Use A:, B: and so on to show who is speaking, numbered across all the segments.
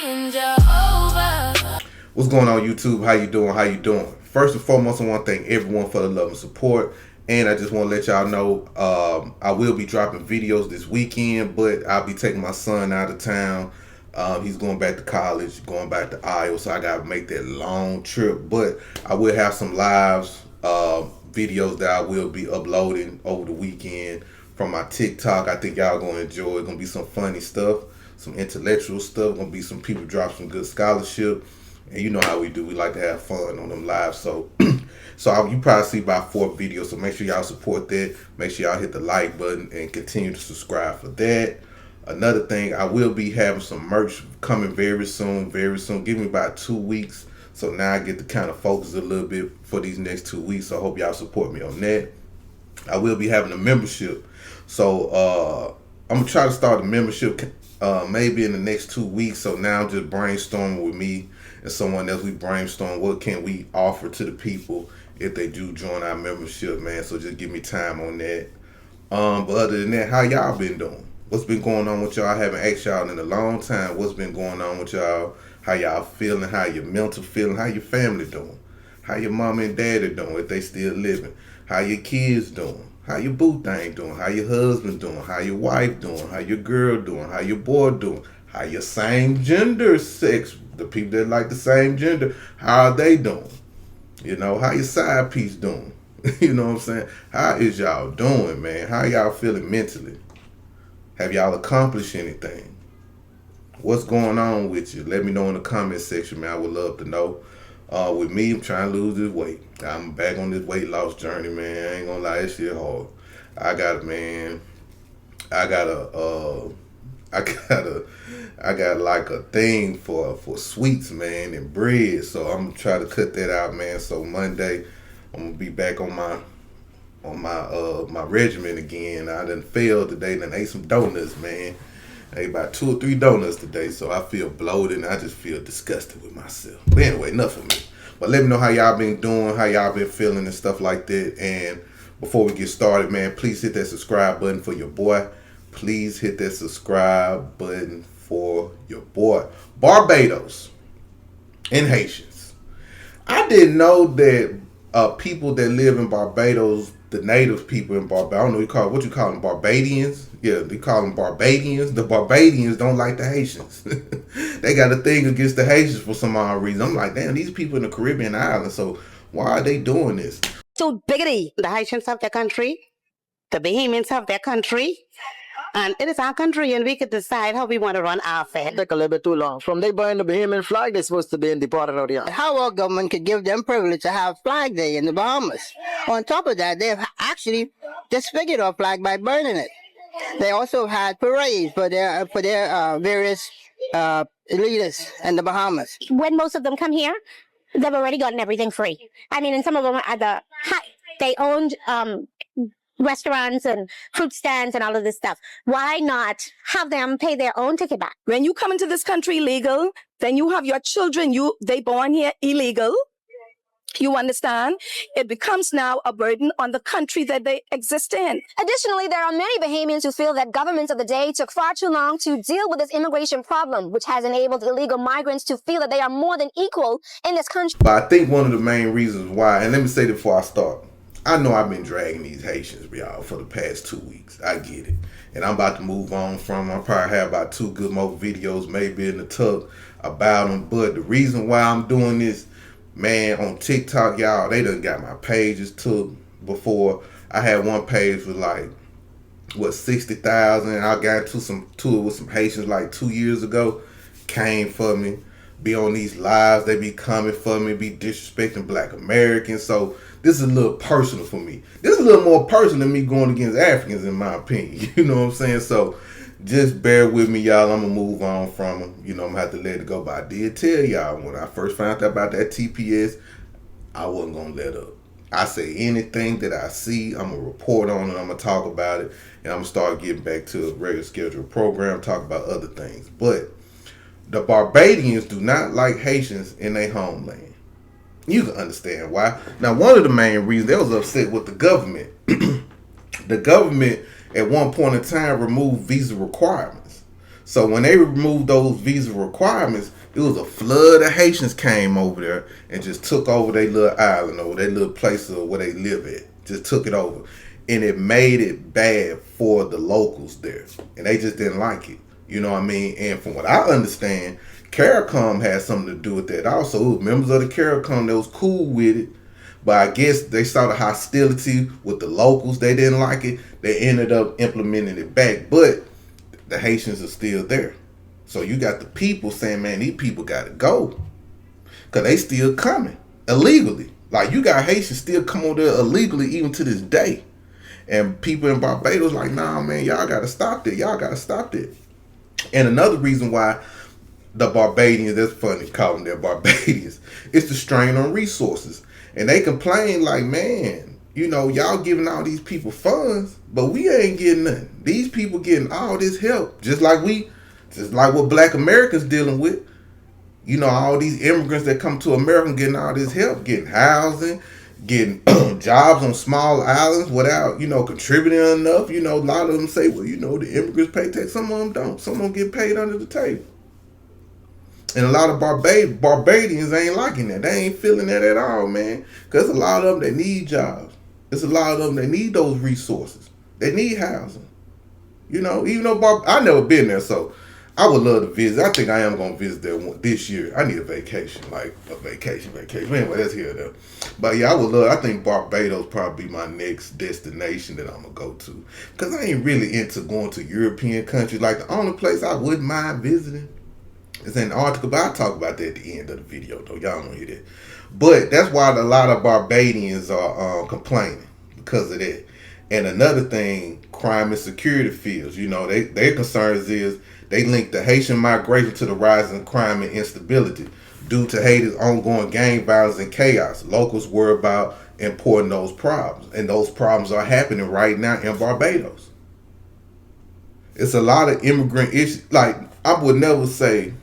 A: Brian Jehovah.
B: What's going on, YouTube? How you doing? How you doing? First and foremost, I want to thank everyone for the love and support. And I just want to let y'all know I will be dropping videos this weekend, but I'll be taking my son out of town. He's going back to college, going back to Iowa, so I got to make that long trip. But I will have some lives, videos that I will be uploading over the weekend from my TikTok. I think y'all going to enjoy. It's going to be some funny stuff, some intellectual stuff. Going to be some people drop some good scholarship. And you know how we do. We like to have fun on them live. So you probably see about 4 videos. So make sure y'all support that. Make sure y'all hit the like button and continue to subscribe for that. Another thing, I will be having some merch coming very soon. Very soon. Give me about 2 weeks. So now I get to kind of focus a little bit for these next 2 weeks. So I hope y'all support me on that. I will be having a membership. So I'm going to try to start a membership maybe in the next 2 weeks. So now I'm just brainstorming with me and someone else. We brainstorm what can we offer to the people if they do join our membership, man. So just give me time on that. But other than that, how y'all been doing? What's been going on with y'all? I haven't asked y'all in a long time. What's been going on with y'all? How y'all feeling? How your mental feeling? How your family doing? How your mama and dad are doing if they still living? How your kids doing? How your boo thing doing? How your husband doing? How your wife doing? How your girl doing? How your boy doing? How your same gender sex, the people that like the same gender, how are they doing? You know, how your side piece doing? You know what I'm saying? How is y'all doing, man? How y'all feeling mentally? Have y'all accomplished anything? What's going on with you? Let me know in the comment section, man. I would love to know. With me, I'm trying to lose this weight. I'm back on this weight loss journey, man. I ain't gonna lie, this shit hard. I got like a thing for sweets, man, and bread. So I'm gonna try to cut that out, man. So Monday, I'm gonna be back on my regimen again. I done failed today. Done ate some donuts, man. I ate about 2 or 3 donuts today, so I feel bloated and I just feel disgusted with myself. But anyway, enough of me. But let me know how y'all been doing, how y'all been feeling and stuff like that. And before we get started, man, please hit that subscribe button for your boy. Please hit that subscribe button for your boy. Barbados and Haitians. I didn't know that people that live in Barbados, the native people in Barbados, I don't know what you call them, Barbadians? Yeah, they call them Barbadians. The Barbadians don't like the Haitians. They got a thing against the Haitians for some odd reason. I'm like, damn, these people in the Caribbean islands, so why are they doing this?
C: So biggity. The Haitians have their country. The Bahamians have their country. And it is our country, and we could decide how we want to run our fair.
D: Take a little bit too long. From they buying the Bahamian flag, they're supposed to be deported out here.
E: How our government could give them privilege to have Flag Day in the Bahamas. On top of that, they've actually disfigured our flag by burning it. They also had parades for their various elitists in the Bahamas.
F: When most of them come here, they've already gotten everything free. I mean, and some of them are they owned restaurants and fruit stands and all of this stuff. Why not have them pay their own ticket back?
G: When you come into this country legal, then you have your children, they born here illegal. You understand? It becomes now a burden on the country that they exist in.
H: Additionally, there are many Bahamians who feel that governments of the day took far too long to deal with this immigration problem, which has enabled illegal migrants to feel that they are more than equal in this country.
B: But I think one of the main reasons why, and let me say this before I start, I know I've been dragging these Haitians, y'all, for the past 2 weeks. I get it. And I'm about to move on from them. I'll probably have about 2 good more videos maybe in the tuck about them. But the reason why I'm doing this, man, on TikTok, y'all, they done got my pages took before. I had one page with like, 60,000. I got to it with some Haitians like 2 years ago. Came for me. Be on these lives. They be coming for me. Be disrespecting Black Americans. So this is a little personal for me. This is a little more personal than me going against Africans, in my opinion. You know what I'm saying? So just bear with me, y'all. I'm going to move on from them. You know, I'm going to have to let it go. But I did tell y'all when I first found out about that TPS, I wasn't going to let up. I say anything that I see, I'm going to report on it. I'm going to talk about it. And I'm going to start getting back to a regular scheduled program, talk about other things. But the Barbadians do not like Haitians in their homeland. You can understand why. Now, one of the main reasons they was upset with the government. The government, at one point in time, removed visa requirements. So when they removed those visa requirements, it was a flood of Haitians came over there and just took over their little island or their little place where they live at. Just took it over. And it made it bad for the locals there. And they just didn't like it. You know what I mean? And from what I understand, CARICOM had something to do with that. Also, it was members of the CARICOM that was cool with it. But I guess they saw the hostility with the locals. They didn't like it. They ended up implementing it back. But the Haitians are still there. So you got the people saying, man, these people got to go. Because they still coming illegally. Like, you got Haitians still come over there illegally even to this day. And people in Barbados like, nah, man, y'all got to stop that. Y'all got to stop that. And another reason why the Barbadians, that's funny calling them Barbadians, it's the strain on resources. And they complain like, man, you know, y'all giving all these people funds, but we ain't getting nothing. These people getting all this help, just like what Black Americans dealing with. You know, all these immigrants that come to America getting all this help, getting housing, getting jobs on small islands without, you know, contributing enough. You know, a lot of them say, well, you know, the immigrants pay tax. Some of them don't. Some of them get paid under the table. And a lot of Barbadians ain't liking that. They ain't feeling that at all, man. Because a lot of them, they need jobs. There's a lot of them, they need those resources. They need housing. You know, even though I never been there, so I would love to visit. I think I am going to visit there this year. I need a vacation, like a vacation. Anyway, that's here though. But yeah, I think Barbados probably be my next destination that I'm going to go to. Because I ain't really into going to European countries. Like, the only place I wouldn't mind visiting is Antarctica, but I'll talk about that at the end of the video, though. Y'all don't hear that. But that's why a lot of Barbadians are complaining because of that. And another thing, crime and security fields. You know, their concerns is they link the Haitian migration to the rise in crime and instability due to Haiti's ongoing gang violence and chaos. Locals worry about importing those problems, and those problems are happening right now in Barbados. It's a lot of immigrant issues. Like, I would never say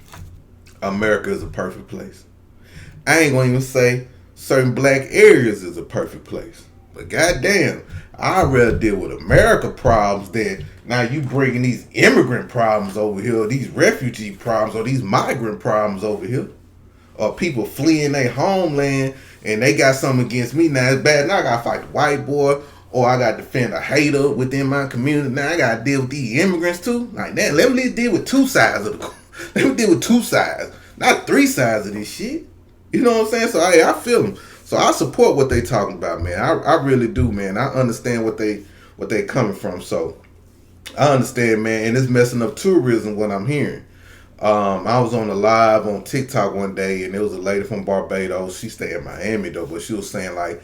B: America is a perfect place. I ain't gonna even say certain black areas is a perfect place. But goddamn, I'd rather deal with America problems than now you bringing these immigrant problems over here, these refugee problems, or these migrant problems over here. Or people fleeing their homeland and they got something against me. Now it's bad. Now I gotta fight the white boy, or I gotta defend a hater within my community. Now I gotta deal with these immigrants too. Like that, let me deal with two sides of the let me deal with two sides, not three sides of this shit. You know what I'm saying? So hey, I feel them. So I support what they talking about, man. I really do, man. I understand what they coming from. So I understand, man. And it's messing up tourism, what I'm hearing. I was on a live on TikTok one day, and there was a lady from Barbados. She stayed in Miami though, but she was saying like,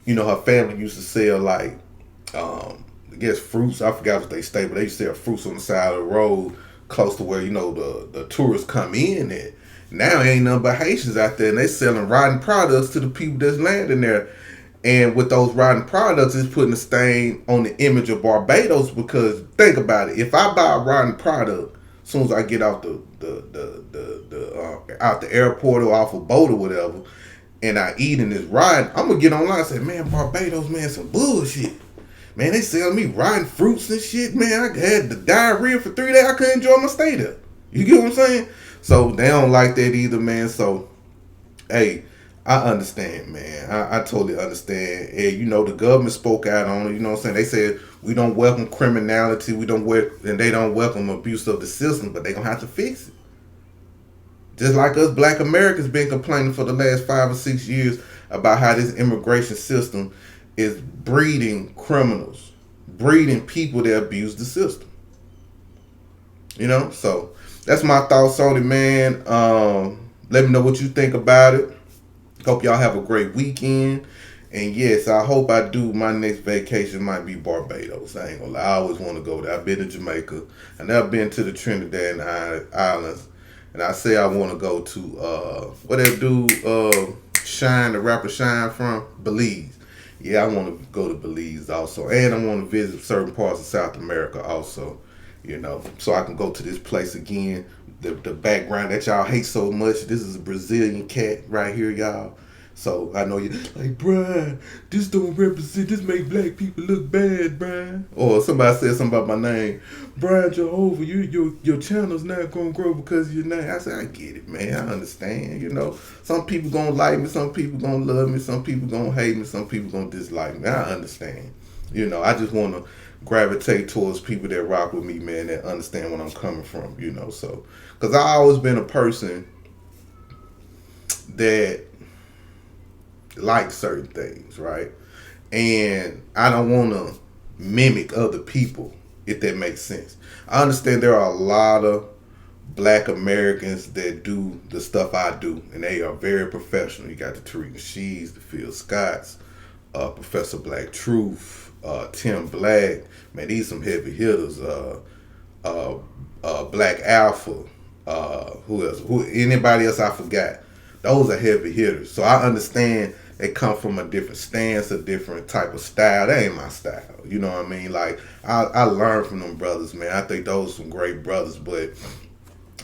B: you know, her family used to sell like, I guess fruits. I forgot what they stayed, but they used to sell fruits on the side of the road, close to where, you know, the tourists come in at. Now ain't nothing but Haitians out there, and they selling rotten products to the people that's landing there. And with those rotten products, it's putting a stain on the image of Barbados. Because think about it, if I buy a rotten product, as soon as I get out out the airport or off a boat or whatever, and I eat in this rotten, I'm gonna get online and say, man, Barbados, man, some bullshit. Man, they selling me rotten fruits and shit. Man, I had the diarrhea for 3 days. I couldn't enjoy my stay there. You get what I'm saying? So they don't like that either, man. So, hey, I understand, man. I totally understand. And, you know, the government spoke out on it. You know what I'm saying? They said we don't welcome criminality. And they don't welcome abuse of the system, but they going to have to fix it. Just like us black Americans been complaining for the last 5 or 6 years about how this immigration system is breeding criminals, breeding people that abuse the system. You know, so that's my thoughts on it, man. Let me know what you think about it. Hope y'all have a great weekend. And yes, I hope I do. My next vacation might be Barbados. I ain't gonna lie. I always want to go there. I've been to Jamaica. I've never been to the Trinidad and Islands. And I say I want to go to, what that dude, Shine, the rapper Shine from? Belize. Yeah, I want to go to Belize also. And I want to visit certain parts of South America also. You know, so I can go to this place again. The background that y'all hate so much. This is a Brazilian cat right here, y'all. So I know you like, Brian, this don't represent, this make black people look bad, Brian. Or somebody said something about my name, Brian Jehovah, your channel's not gonna grow because of your name. I said, I get it, man. I understand, you know. Some people gonna like me, some people gonna love me, some people gonna hate me, some people gonna dislike me. I understand. You know, I just wanna gravitate towards people that rock with me, man, that understand where I'm coming from, you know. So, because I always been a person that like certain things, right? And I don't want to mimic other people, if that makes sense. I understand there are a lot of black Americans that do the stuff I do, and they are very professional. You got the Tariq Shees, the Phil Scotts, Professor Black Truth, Tim Black. Man, these some heavy hitters. Black Alpha. Who else? Anybody else I forgot? Those are heavy hitters. So I understand they come from a different stance, a different type of style. That ain't my style. You know what I mean? Like, I learned from them brothers, man. I think those are some great brothers, but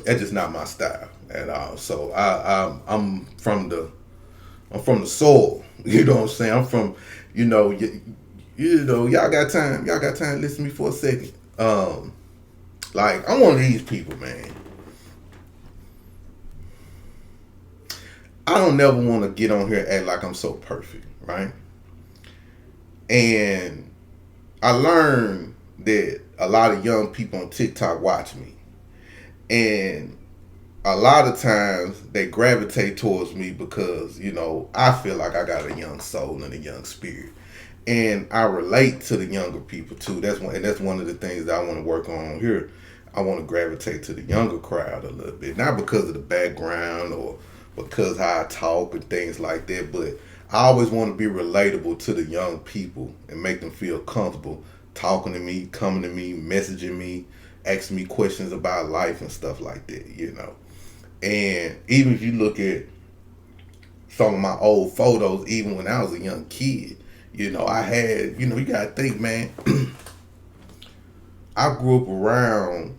B: that's just not my style at all. So I'm from the soil. You know what I'm saying? I'm from, you know, y'all got time. Y'all got time to listen to me for a second. Like, I'm one of these people, man. I don't never want to get on here and act like I'm so perfect, right? And I learned that a lot of young people on TikTok watch me. And a lot of times they gravitate towards me because, you know, I feel like I got a young soul and a young spirit. And I relate to the younger people too. That's one of the things that I want to work on here. I want to gravitate to the younger crowd a little bit. Not because of the background or because how I talk and things like that, but I always want to be relatable to the young people and make them feel comfortable talking to me, coming to me, messaging me, asking me questions about life and stuff like that, you know. And even if you look at some of my old photos, even when I was a young kid, you know, I had, you know, you gotta think, man, I grew up around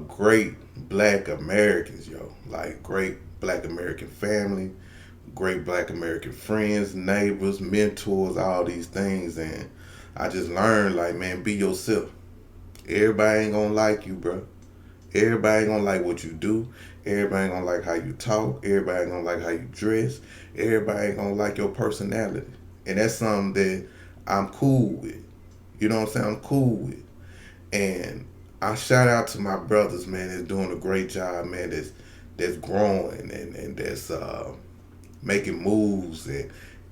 B: great black Americans, yo, like great black American family, great black American friends, neighbors, mentors, all these things. And I just learned, like, man, be yourself. Everybody ain't gonna like you, bro. Everybody ain't gonna like what you do. Everybody ain't gonna like how you talk. Everybody ain't gonna like how you dress. Everybody ain't gonna like your personality. And that's something that I'm cool with. You know what I'm saying? I'm cool with. And I shout out to my brothers, man, that's doing a great job, man, that's growing and that's making moves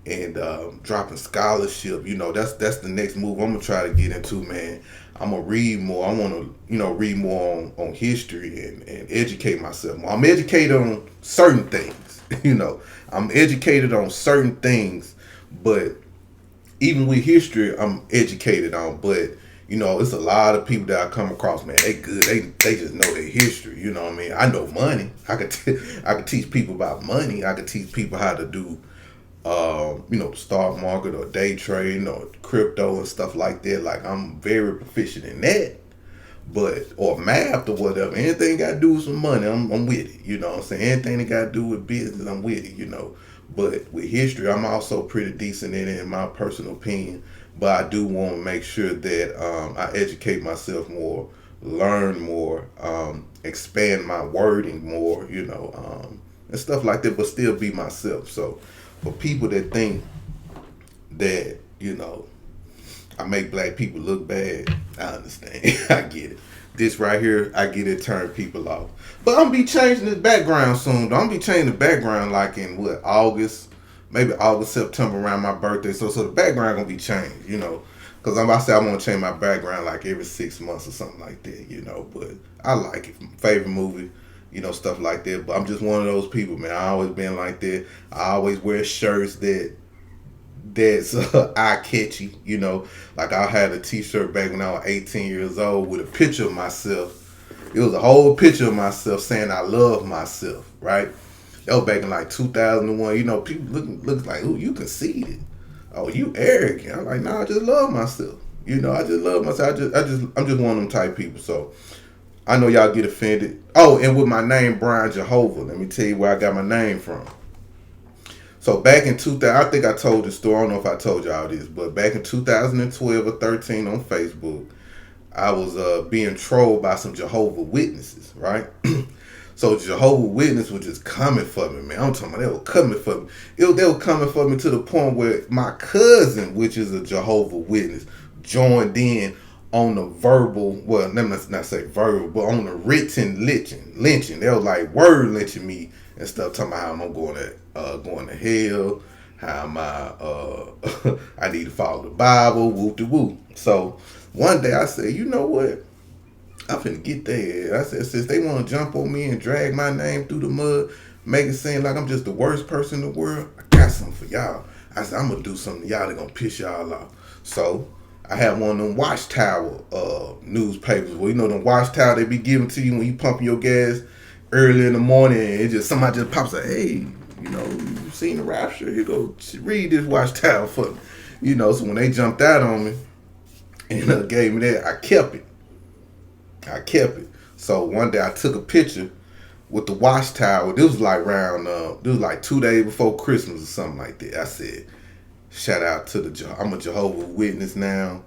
B: and dropping scholarship. You know, that's the next move I'm gonna try to get into, man. I'm gonna read more. I want to, you know, read more on history and educate myself more. I'm educated on certain things. You know, I'm educated on certain things, but even with history, I'm educated on. But you know, it's a lot of people that I come across, man. They good. They just know their history. You know what I mean? I know money. I could teach people about money. I could teach people how to do, you know, the stock market or day trading or crypto and stuff like that. Like, I'm very proficient in that. But, or math or whatever. Anything got to do with some money, I'm with it. You know what I'm saying? Anything that got to do with business, I'm with it, you know. But with history, I'm also pretty decent in it, in my personal opinion. But I do want to make sure that I educate myself more, learn more, expand my wording more, you know, and stuff like that, but still be myself. So for people that think that, you know, I make black people look bad, I understand. I get it. This right here, I get it, turn people off. But I'm going to be changing this background soon, though. I'm going to be changing the background like in, August? Maybe August, September, around my birthday. So the background going to be changed, you know. Because I'm about to say I want to change my background like every 6 months or something like that, you know. But I like it. Favorite movie, you know, stuff like that. But I'm just one of those people, man. I always been like that. I always wear shirts that's eye-catchy, you know. Like, I had a t-shirt back when I was 18 years old with a picture of myself. It was a whole picture of myself saying I love myself, right? That was back in like 2001. You know, people look like, ooh, you conceited. Oh, you arrogant. I'm like, nah, I just love myself. You know, I just love myself. I'm just one of them type people. So I know y'all get offended. Oh, and with my name, Brian Jehovah, let me tell you where I got my name from. So back in 2000, I think I told this story. I don't know if I told y'all this, but back in 2012 or 13 on Facebook, I was being trolled by some Jehovah Witnesses, right? So Jehovah Witness was just coming for me, man. I'm talking about they were coming for me. They were coming for me to the point where my cousin, which is a Jehovah Witness, joined in on the verbal, well, let me not say verbal, but on the written lynching. They were like word lynching me and stuff, talking about how I'm going to hell, how am I need to follow the Bible, whoop de whoop. So one day I said, you know what? I'm finna get there. I said, since they want to jump on me and drag my name through the mud, make it seem like I'm just the worst person in the world, I got something for y'all. I said, I'm gonna do something to y'all that gonna piss y'all off. So I had one of them watchtower newspapers where, you know, them watchtower they be giving to you when you pumping your gas early in the morning, and it just somebody just pops like, hey, you know, you seen the rapture? Here go read this watchtower for me. You know, so when they jumped out on me and gave me that, I kept it. So one day I took a picture with the watchtower. This was like around, this was like 2 days before Christmas or something like that. I said, shout out to I'm a Jehovah's Witness now.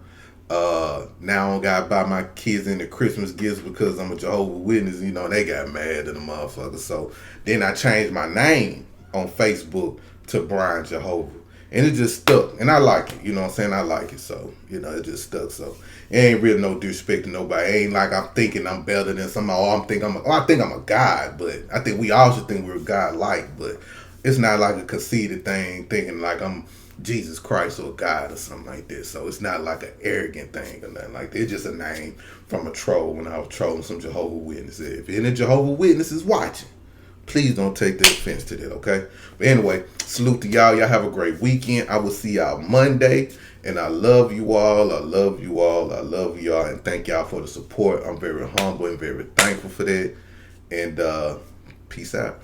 B: Now I don't gotta buy my kids any Christmas gifts because I'm a Jehovah's Witness. You know, they got mad at the motherfucker. So then I changed my name on Facebook to Brian Jehovah. And it just stuck. And I like it. You know what I'm saying? I like it. So, you know, it just stuck. So it ain't really no disrespect to nobody. It ain't like I'm thinking I'm better than somebody. Or I think I'm a God. But I think we all should think we're God-like. But it's not like a conceited thing, thinking like I'm Jesus Christ or God or something like that. So it's not like an arrogant thing or nothing like that. It's just a name from a troll when I was trolling some Jehovah's Witnesses. If any Jehovah's Witnesses watching, please don't take the offense to that, okay? But anyway, salute to y'all. Y'all have a great weekend. I will see y'all Monday. And I love you all. I love you all. I love y'all. And thank y'all for the support. I'm very humble and very thankful for that. And peace out.